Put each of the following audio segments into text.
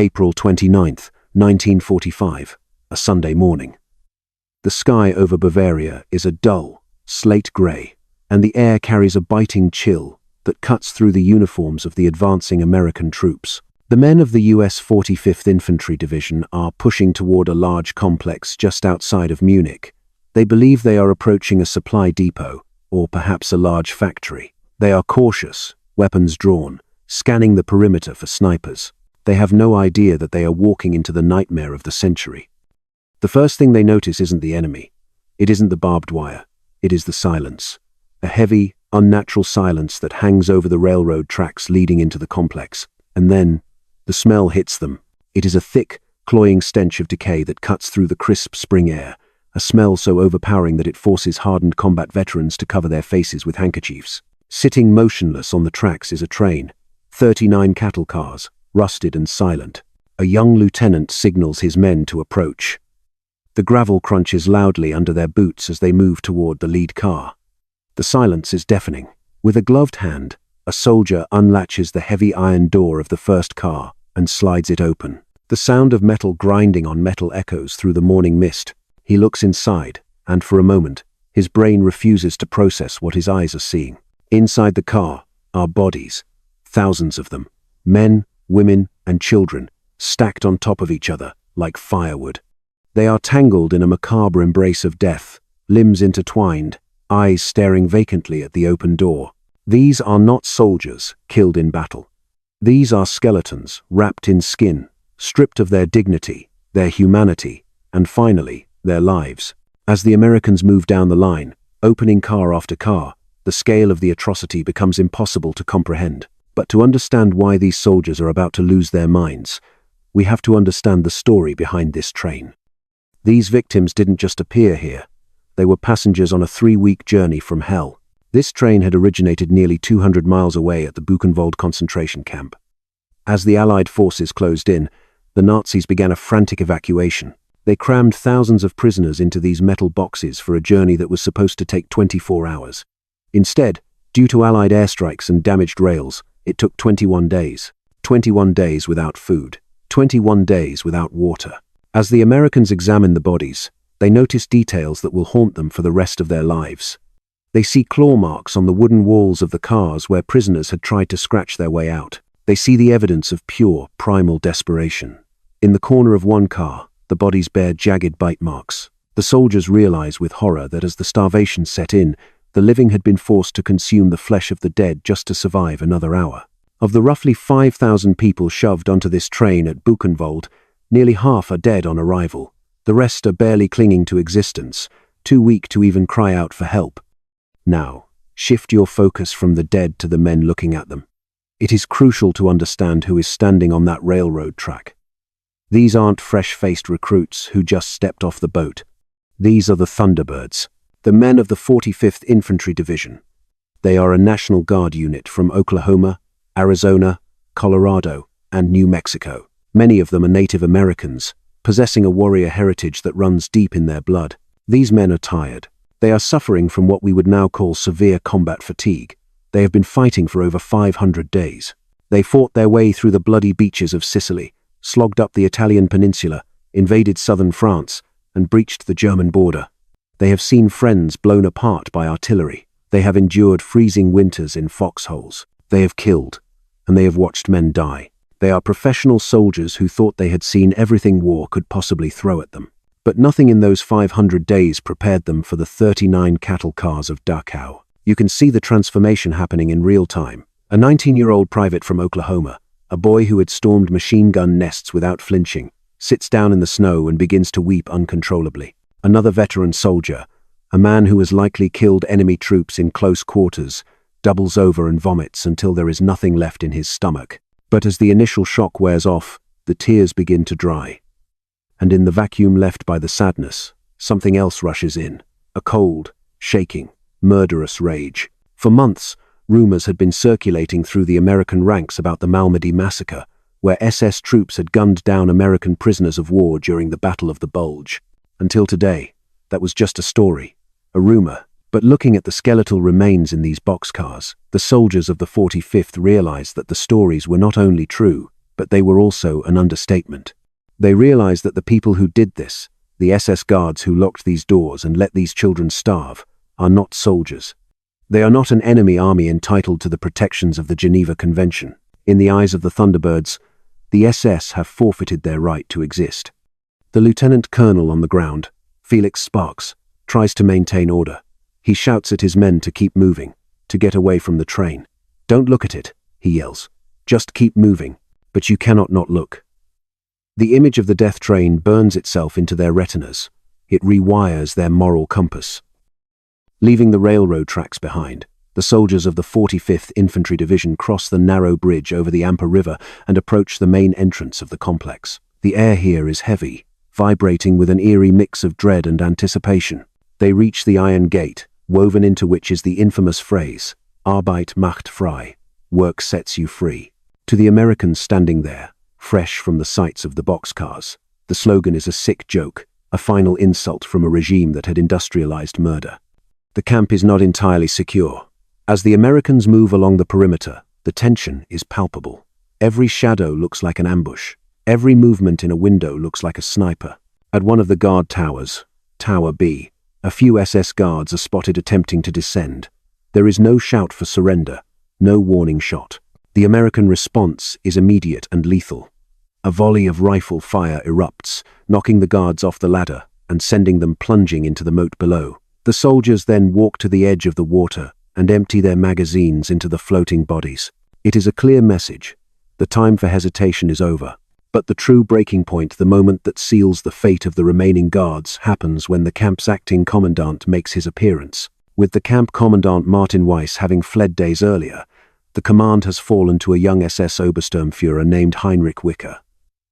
April 29th, 1945, a Sunday morning. The sky over Bavaria is a dull, slate grey, and the air carries a biting chill that cuts through the uniforms of the advancing American troops. The men of the US 45th Infantry Division are pushing toward a large complex just outside of Munich. They believe they are approaching a supply depot, or perhaps a large factory. They are cautious, weapons drawn, scanning the perimeter for snipers. They have no idea that they are walking into the nightmare of the century. The first thing they notice isn't the enemy. It isn't the barbed wire. It is the silence. A heavy, unnatural silence that hangs over the railroad tracks leading into the complex. And then, the smell hits them. It is a thick, cloying stench of decay that cuts through the crisp spring air, a smell so overpowering that it forces hardened combat veterans to cover their faces with handkerchiefs. Sitting motionless on the tracks is a train, 39 cattle cars, rusted and silent. A young lieutenant signals his men to approach. The gravel crunches loudly under their boots as they move toward the lead car. The silence is deafening. With a gloved hand, a soldier unlatches the heavy iron door of the first car and slides it open. The sound of metal grinding on metal echoes through the morning mist. He looks inside, and for a moment, his brain refuses to process what his eyes are seeing. Inside the car are bodies, thousands of them, men, women, and children, stacked on top of each other like firewood. They are tangled in a macabre embrace of death, limbs intertwined, eyes staring vacantly at the open door. These are not soldiers killed in battle. These are skeletons wrapped in skin, stripped of their dignity, their humanity, and finally, their lives. As the Americans move down the line, opening car after car, the scale of the atrocity becomes impossible to comprehend. But to understand why these soldiers are about to lose their minds, we have to understand the story behind this train. These victims didn't just appear here. They were passengers on a 3-week journey from hell. This train had originated nearly 200 miles away at the Buchenwald concentration camp. As the Allied forces closed in, the Nazis began a frantic evacuation. They crammed thousands of prisoners into these metal boxes for a journey that was supposed to take 24 hours. Instead, due to Allied airstrikes and damaged rails, it took 21 days. 21 days without food. 21 days without water. As the Americans examine the bodies, they notice details that will haunt them for the rest of their lives. They see claw marks on the wooden walls of the cars where prisoners had tried to scratch their way out. They see the evidence of pure, primal desperation. In the corner of one car, the bodies bear jagged bite marks. The soldiers realize with horror that as the starvation set in, the living had been forced to consume the flesh of the dead just to survive another hour. Of the roughly 5,000 people shoved onto this train at Buchenwald, nearly half are dead on arrival. The rest are barely clinging to existence, too weak to even cry out for help. Now, shift your focus from the dead to the men looking at them. It is crucial to understand who is standing on that railroad track. These aren't fresh-faced recruits who just stepped off the boat. These are the Thunderbirds, the men of the 45th Infantry Division. They are a National Guard unit from Oklahoma, Arizona, Colorado, and New Mexico. Many of them are Native Americans, possessing a warrior heritage that runs deep in their blood. These men are tired. They are suffering from what we would now call severe combat fatigue. They have been fighting for over 500 days. They fought their way through the bloody beaches of Sicily, slogged up the Italian peninsula, invaded southern France, and breached the German border. They have seen friends blown apart by artillery. They have endured freezing winters in foxholes. They have killed, and they have watched men die. They are professional soldiers who thought they had seen everything war could possibly throw at them. But nothing in those 500 days prepared them for the 39 cattle cars of Dachau. You can see the transformation happening in real time. A 19-year-old private from Oklahoma, a boy who had stormed machine gun nests without flinching, sits down in the snow and begins to weep uncontrollably. Another veteran soldier, a man who has likely killed enemy troops in close quarters, doubles over and vomits until there is nothing left in his stomach. But as the initial shock wears off, the tears begin to dry. And in the vacuum left by the sadness, something else rushes in, a cold, shaking, murderous rage. For months, rumors had been circulating through the American ranks about the Malmedy massacre, where SS troops had gunned down American prisoners of war during the Battle of the Bulge. Until today, that was just a story, a rumor. But looking at the skeletal remains in these boxcars, the soldiers of the 45th realized that the stories were not only true, but they were also an understatement. They realized that the people who did this, the SS guards who locked these doors and let these children starve, are not soldiers. They are not an enemy army entitled to the protections of the Geneva Convention. In the eyes of the Thunderbirds, the SS have forfeited their right to exist. The lieutenant colonel on the ground, Felix Sparks, tries to maintain order. He shouts at his men to keep moving, to get away from the train. "Don't look at it," he yells. "Just keep moving." But you cannot not look. The image of the death train burns itself into their retinas. It rewires their moral compass. Leaving the railroad tracks behind, the soldiers of the 45th Infantry Division cross the narrow bridge over the Amper River and approach the main entrance of the complex. The air here is heavy, vibrating with an eerie mix of dread and anticipation. They reach the iron gate, woven into which is the infamous phrase, "Arbeit macht frei," work sets you free. To the Americans standing there, fresh from the sights of the boxcars, the slogan is a sick joke, a final insult from a regime that had industrialized murder. The camp is not entirely secure. As the Americans move along the perimeter, the tension is palpable. Every shadow looks like an ambush. Every movement in a window looks like a sniper. At one of the guard towers, Tower B, a few SS guards are spotted attempting to descend. There is no shout for surrender, no warning shot. The American response is immediate and lethal. A volley of rifle fire erupts, knocking the guards off the ladder and sending them plunging into the moat below. The soldiers then walk to the edge of the water and empty their magazines into the floating bodies. It is a clear message. The time for hesitation is over. But the true breaking point, the moment that seals the fate of the remaining guards, happens when the camp's acting commandant makes his appearance. With the camp commandant Martin Weiss having fled days earlier, the command has fallen to a young SS Obersturmführer named Heinrich Wicker.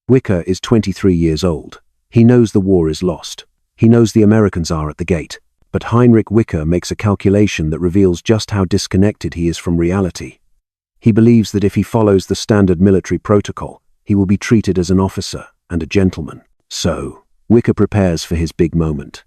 Wicker is 23 years old. He knows the war is lost. He knows the Americans are at the gate. But Heinrich Wicker makes a calculation that reveals just how disconnected he is from reality. He believes that if he follows the standard military protocol, he will be treated as an officer and a gentleman. So, Wicker prepares for his big moment.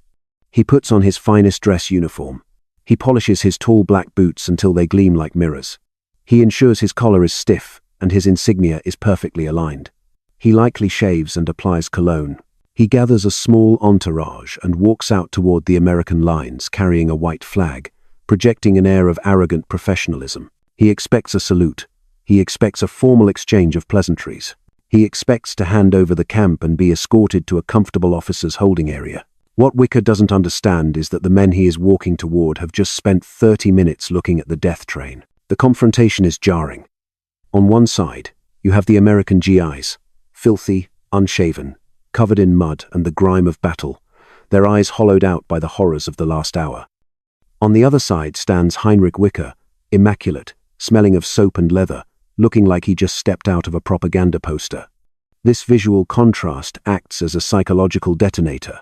He puts on his finest dress uniform. He polishes his tall black boots until they gleam like mirrors. He ensures his collar is stiff and his insignia is perfectly aligned. He lightly shaves and applies cologne. He gathers a small entourage and walks out toward the American lines carrying a white flag, projecting an air of arrogant professionalism. He expects a salute. He expects a formal exchange of pleasantries. He expects to hand over the camp and be escorted to a comfortable officer's holding area. What Wicker doesn't understand is that the men he is walking toward have just spent 30 minutes looking at the death train. The confrontation is jarring. On one side, you have the American GIs, filthy, unshaven, covered in mud and the grime of battle, their eyes hollowed out by the horrors of the last hour. On the other side stands Heinrich Wicker, immaculate, smelling of soap and leather, looking like he just stepped out of a propaganda poster. This visual contrast acts as a psychological detonator.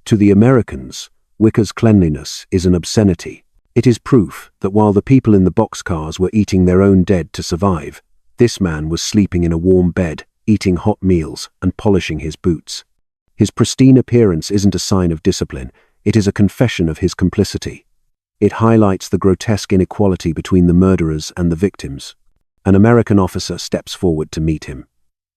To the Americans, Wicker's cleanliness is an obscenity. It is proof that while the people in the boxcars were eating their own dead to survive, this man was sleeping in a warm bed, eating hot meals, and polishing his boots. His pristine appearance isn't a sign of discipline, it is a confession of his complicity. It highlights the grotesque inequality between the murderers and the victims. An American officer steps forward to meet him.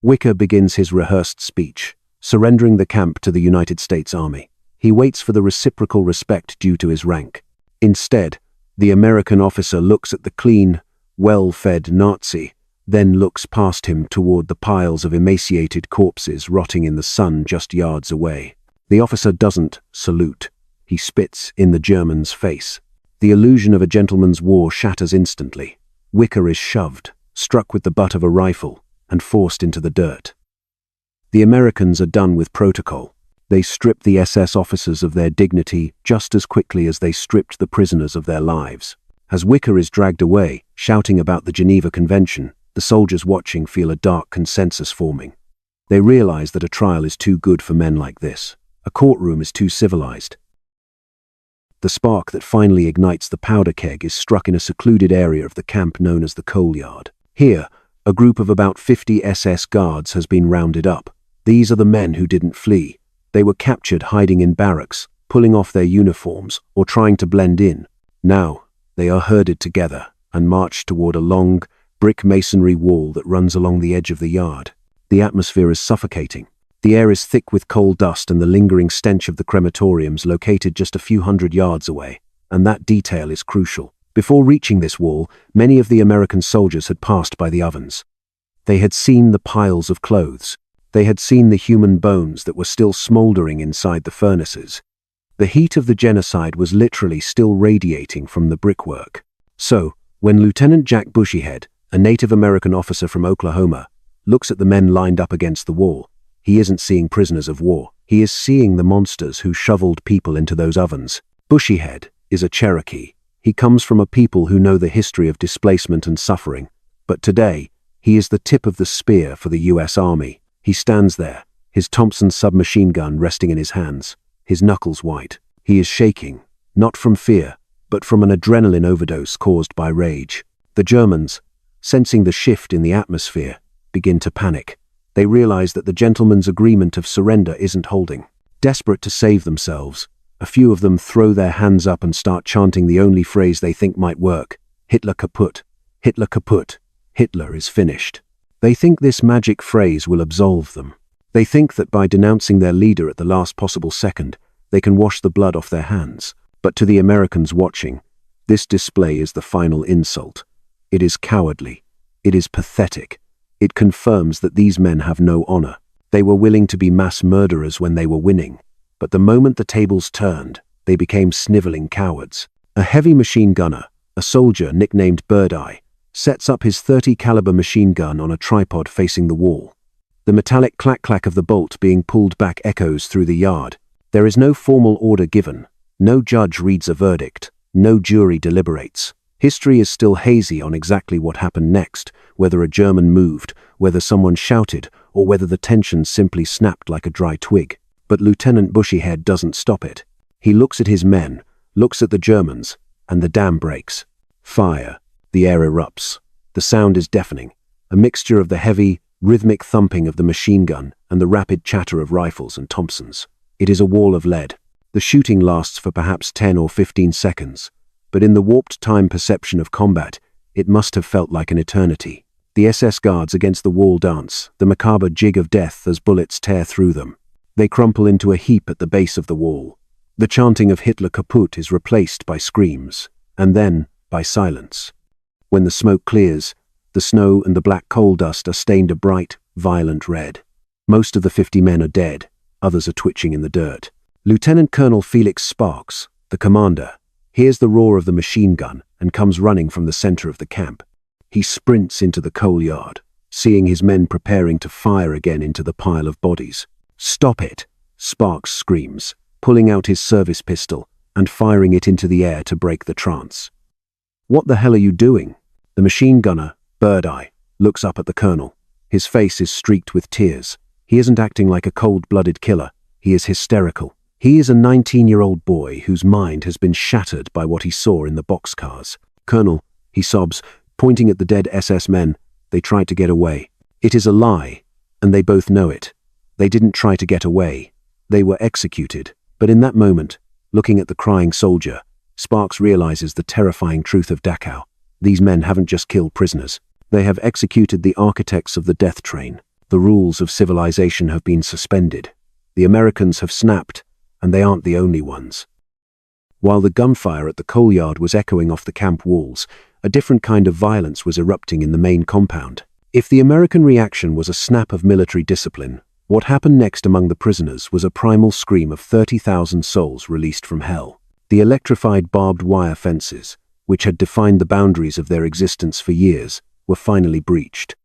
Wicker begins his rehearsed speech, surrendering the camp to the United States Army. He waits for the reciprocal respect due to his rank. Instead, the American officer looks at the clean, well-fed Nazi, then looks past him toward the piles of emaciated corpses rotting in the sun just yards away. The officer doesn't salute. He spits in the German's face. The illusion of a gentleman's war shatters instantly. Wicker is shoved, struck with the butt of a rifle, and forced into the dirt. The Americans are done with protocol. They strip the SS officers of their dignity just as quickly as they stripped the prisoners of their lives. As Wicker is dragged away, shouting about the Geneva Convention, the soldiers watching feel a dark consensus forming. They realize that a trial is too good for men like this. A courtroom is too civilized. The spark that finally ignites the powder keg is struck in a secluded area of the camp known as the coal yard. Here, a group of about 50 SS guards has been rounded up. These are the men who didn't flee. They were captured hiding in barracks, pulling off their uniforms, or trying to blend in. Now, they are herded together and marched toward a long, brick masonry wall that runs along the edge of the yard. The atmosphere is suffocating. The air is thick with coal dust and the lingering stench of the crematoriums located just a few hundred yards away. And that detail is crucial. Before reaching this wall, many of the American soldiers had passed by the ovens. They had seen the piles of clothes. They had seen the human bones that were still smoldering inside the furnaces. The heat of the genocide was literally still radiating from the brickwork. So, when Lieutenant Jack Bushyhead, a Native American officer from Oklahoma, looks at the men lined up against the wall, he isn't seeing prisoners of war. He is seeing the monsters who shoveled people into those ovens. Bushyhead is a Cherokee. He comes from a people who know the history of displacement and suffering. But today, he is the tip of the spear for the U.S. Army. He stands there, his Thompson submachine gun resting in his hands, his knuckles white. He is shaking, not from fear, but from an adrenaline overdose caused by rage. The Germans, sensing the shift in the atmosphere, begin to panic. They realize that the gentleman's agreement of surrender isn't holding. Desperate to save themselves, a few of them throw their hands up and start chanting the only phrase they think might work: Hitler kaput, Hitler kaput, Hitler is finished. They think this magic phrase will absolve them. They think that by denouncing their leader at the last possible second, they can wash the blood off their hands. But to the Americans watching, this display is the final insult. It is cowardly. It is pathetic. It confirms that these men have no honor. They were willing to be mass murderers when they were winning, but the moment the tables turned, they became sniveling cowards. A heavy machine gunner, a soldier nicknamed Bird Eye, sets up his .30 caliber machine gun on a tripod facing the wall. The metallic clack-clack of the bolt being pulled back echoes through the yard. There is no formal order given. No judge reads a verdict. No jury deliberates. History is still hazy on exactly what happened next, whether a German moved, whether someone shouted, or whether the tension simply snapped like a dry twig. But Lieutenant Bushyhead doesn't stop it. He looks at his men, looks at the Germans, and the dam breaks. Fire. The air erupts. The sound is deafening, a mixture of the heavy, rhythmic thumping of the machine gun and the rapid chatter of rifles and Thompsons. It is a wall of lead. The shooting lasts for perhaps 10 or 15 seconds, but in the warped time perception of combat, it must have felt like an eternity. The SS guards against the wall dance, the macabre jig of death as bullets tear through them. They crumple into a heap at the base of the wall. The chanting of Hitler kaput is replaced by screams, and then by silence. When the smoke clears, the snow and the black coal dust are stained a bright, violent red. Most of the 50 men are dead, others are twitching in the dirt. Lieutenant Colonel Felix Sparks, the commander, hears the roar of the machine gun and comes running from the center of the camp. He sprints into the coal yard, seeing his men preparing to fire again into the pile of bodies. "Stop it!" Sparks screams, pulling out his service pistol and firing it into the air to break the trance. "What the hell are you doing?" The machine gunner, Bird Eye, looks up at the colonel. His face is streaked with tears. He isn't acting like a cold-blooded killer. He is hysterical. He is a 19-year-old boy whose mind has been shattered by what he saw in the boxcars. "Colonel," he sobs, pointing at the dead SS men, "they tried to get away." It is a lie, and they both know it. They didn't try to get away. They were executed. But in that moment, looking at the crying soldier, Sparks realizes the terrifying truth of Dachau. These men haven't just killed prisoners. They have executed the architects of the death train. The rules of civilization have been suspended. The Americans have snapped, and they aren't the only ones. While the gunfire at the coal yard was echoing off the camp walls, a different kind of violence was erupting in the main compound. If the American reaction was a snap of military discipline, what happened next among the prisoners was a primal scream of 30,000 souls released from hell. The electrified barbed wire fences, which had defined the boundaries of their existence for years, were finally breached.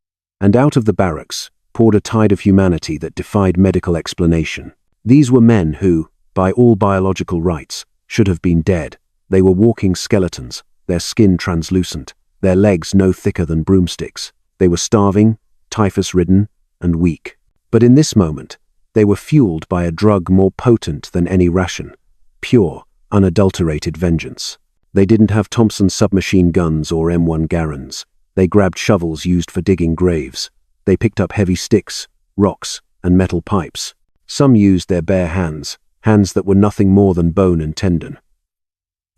And out of the barracks poured a tide of humanity that defied medical explanation. These were men who, by all biological rights, should have been dead. They were walking skeletons, their skin translucent, their legs no thicker than broomsticks. They were starving, typhus-ridden, and weak. But in this moment, they were fueled by a drug more potent than any ration: pure, unadulterated vengeance. They didn't have Thompson submachine guns or M1 Garans. They grabbed shovels used for digging graves. They picked up heavy sticks, rocks, and metal pipes. Some used their bare hands, hands that were nothing more than bone and tendon.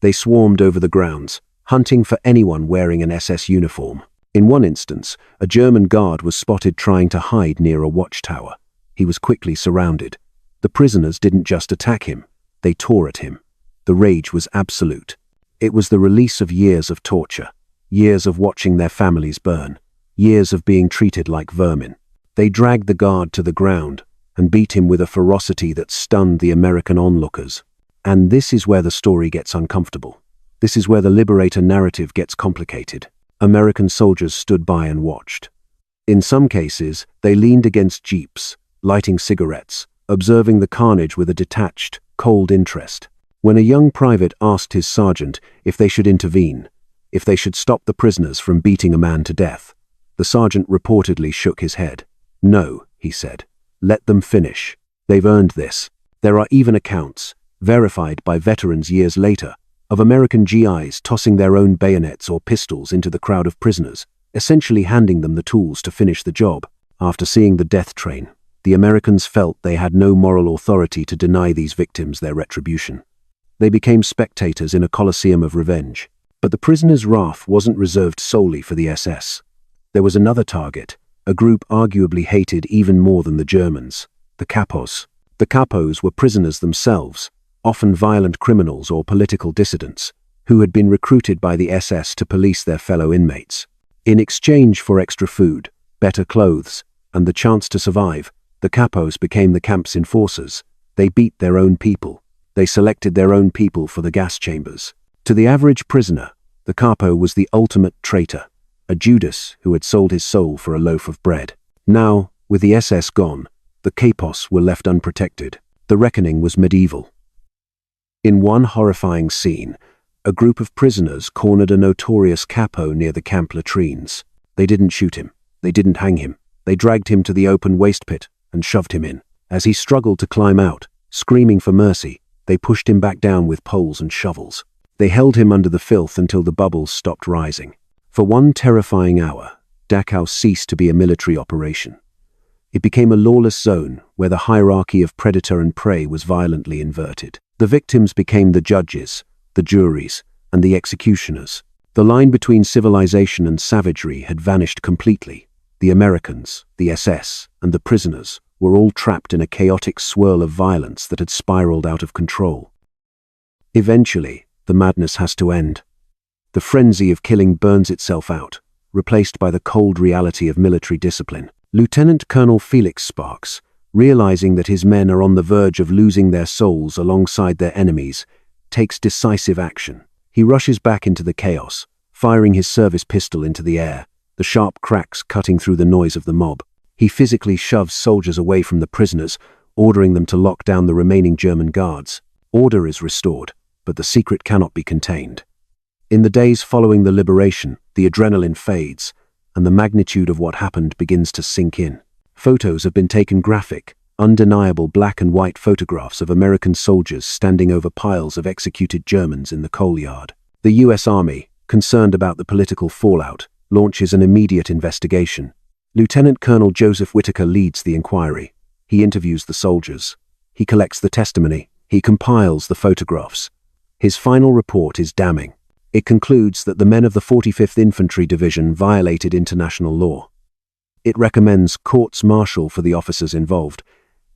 They swarmed over the grounds, hunting for anyone wearing an SS uniform. In one instance, a German guard was spotted trying to hide near a watchtower. He was quickly surrounded. The prisoners didn't just attack him, they tore at him. The rage was absolute. It was the release of years of torture, years of watching their families burn, years of being treated like vermin. They dragged the guard to the ground and beat him with a ferocity that stunned the American onlookers. And this is where the story gets uncomfortable. This is where the liberator narrative gets complicated. American soldiers stood by and watched. In some cases, they leaned against jeeps, lighting cigarettes, observing the carnage with a detached, cold interest. When a young private asked his sergeant if they should intervene, if they should stop the prisoners from beating a man to death, the sergeant reportedly shook his head. "No," he said. "Let them finish. They've earned this." There are even accounts, verified by veterans years later, of American GIs tossing their own bayonets or pistols into the crowd of prisoners, essentially handing them the tools to finish the job. After seeing the death train, the Americans felt they had no moral authority to deny these victims their retribution. They became spectators in a coliseum of revenge. But the prisoners' wrath wasn't reserved solely for the SS. There was another target, a group arguably hated even more than the Germans, the Capos. The Capos were prisoners themselves, often violent criminals or political dissidents, who had been recruited by the SS to police their fellow inmates. In exchange for extra food, better clothes, and the chance to survive, the Capos became the camp's enforcers. They beat their own people. They selected their own people for the gas chambers. To the average prisoner, the Capo was the ultimate traitor, a Judas who had sold his soul for a loaf of bread. Now, with the SS gone, the Capos were left unprotected. The reckoning was medieval. In one horrifying scene, a group of prisoners cornered a notorious Capo near the camp latrines. They didn't shoot him. They didn't hang him. They dragged him to the open waste pit and shoved him in. As he struggled to climb out, screaming for mercy, they pushed him back down with poles and shovels. They held him under the filth until the bubbles stopped rising. For one terrifying hour, Dachau ceased to be a military operation. It became a lawless zone where the hierarchy of predator and prey was violently inverted. The victims became the judges, the juries, and the executioners. The line between civilization and savagery had vanished completely. The Americans, the SS, and the prisoners were all trapped in a chaotic swirl of violence that had spiraled out of control. Eventually, the madness has to end. The frenzy of killing burns itself out, replaced by the cold reality of military discipline. Lieutenant Colonel Felix Sparks, realizing that his men are on the verge of losing their souls alongside their enemies, takes decisive action. He rushes back into the chaos, firing his service pistol into the air, the sharp cracks cutting through the noise of the mob. He physically shoves soldiers away from the prisoners, ordering them to lock down the remaining German guards. Order is restored, but the secret cannot be contained. In the days following the liberation, the adrenaline fades, and the magnitude of what happened begins to sink in. Photos have been taken, graphic, undeniable black and white photographs of American soldiers standing over piles of executed Germans in the coal yard. The US Army, concerned about the political fallout, launches an immediate investigation. Lieutenant Colonel Joseph Whitaker leads the inquiry. He interviews the soldiers. He collects the testimony. He compiles the photographs. His final report is damning. It concludes that the men of the 45th Infantry Division violated international law. It recommends courts-martial for the officers involved,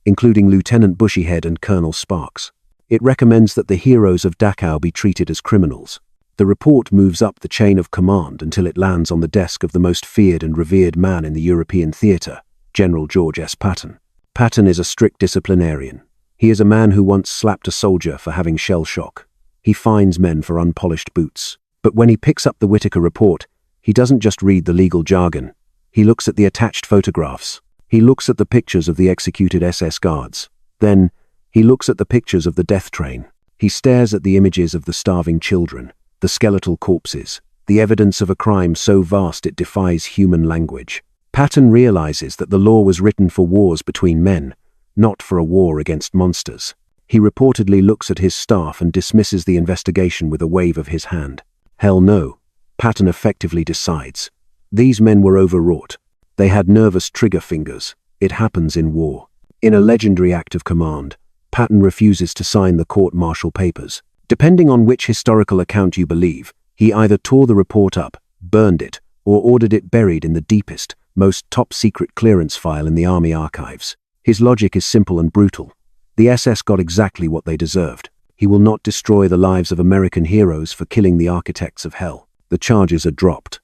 including Lieutenant Bushyhead and Colonel Sparks. It recommends that the heroes of Dachau be treated as criminals. The report moves up the chain of command until it lands on the desk of the most feared and revered man in the European theatre, General George S. Patton. Patton is a strict disciplinarian. He is a man who once slapped a soldier for having shell shock. He fines men for unpolished boots. But when he picks up the Whitaker report, he doesn't just read the legal jargon. He looks at the attached photographs. He looks at the pictures of the executed SS guards. Then, he looks at the pictures of the death train. He stares at the images of the starving children, the skeletal corpses, the evidence of a crime so vast it defies human language. Patton realizes that the law was written for wars between men, not for a war against monsters. He reportedly looks at his staff and dismisses the investigation with a wave of his hand. Hell no, Patton effectively decides. These men were overwrought. They had nervous trigger fingers. It happens in war. In a legendary act of command, Patton refuses to sign the court-martial papers. Depending on which historical account you believe, he either tore the report up, burned it, or ordered it buried in the deepest, most top-secret clearance file in the Army archives. His logic is simple and brutal. The SS got exactly what they deserved. He will not destroy the lives of American heroes for killing the architects of hell. The charges are dropped.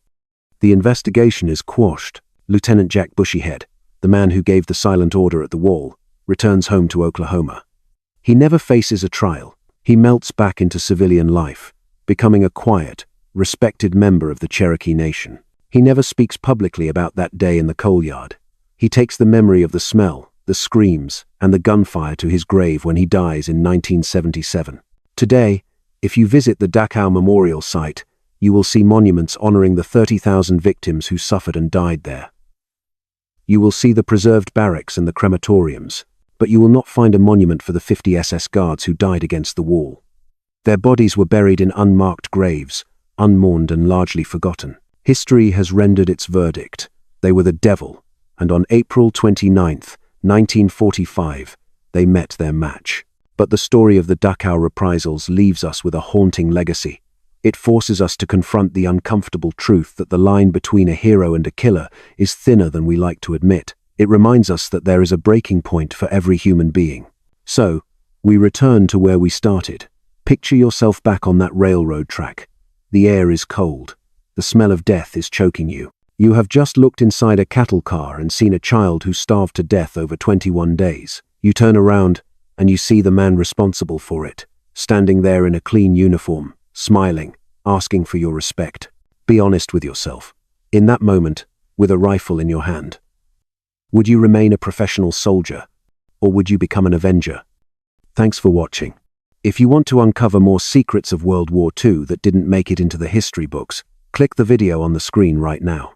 The investigation is quashed. Lieutenant Jack Bushyhead, the man who gave the silent order at the wall, returns home to Oklahoma. He never faces a trial. He melts back into civilian life, becoming a quiet, respected member of the Cherokee Nation. He never speaks publicly about that day in the coal yard. He takes the memory of the smell, the screams, and the gunfire to his grave when he dies in 1977. Today, if you visit the Dachau Memorial Site, you will see monuments honoring the 30,000 victims who suffered and died there. You will see the preserved barracks and the crematoriums, but you will not find a monument for the 50 SS guards who died against the wall. Their bodies were buried in unmarked graves, unmourned and largely forgotten. History has rendered its verdict. They were the devil, and on April 29, 1945, they met their match. But the story of the Dachau Reprisals leaves us with a haunting legacy. It forces us to confront the uncomfortable truth that the line between a hero and a killer is thinner than we like to admit. It reminds us that there is a breaking point for every human being. So, we return to where we started. Picture yourself back on that railroad track. The air is cold. The smell of death is choking you. You have just looked inside a cattle car and seen a child who starved to death over 21 days. You turn around, and you see the man responsible for it, standing there in a clean uniform, smiling, asking for your respect. Be honest with yourself. In that moment, with a rifle in your hand, would you remain a professional soldier, or would you become an avenger? Thanks for watching. If you want to uncover more secrets of World War II that didn't make it into the history books, click the video on the screen right now.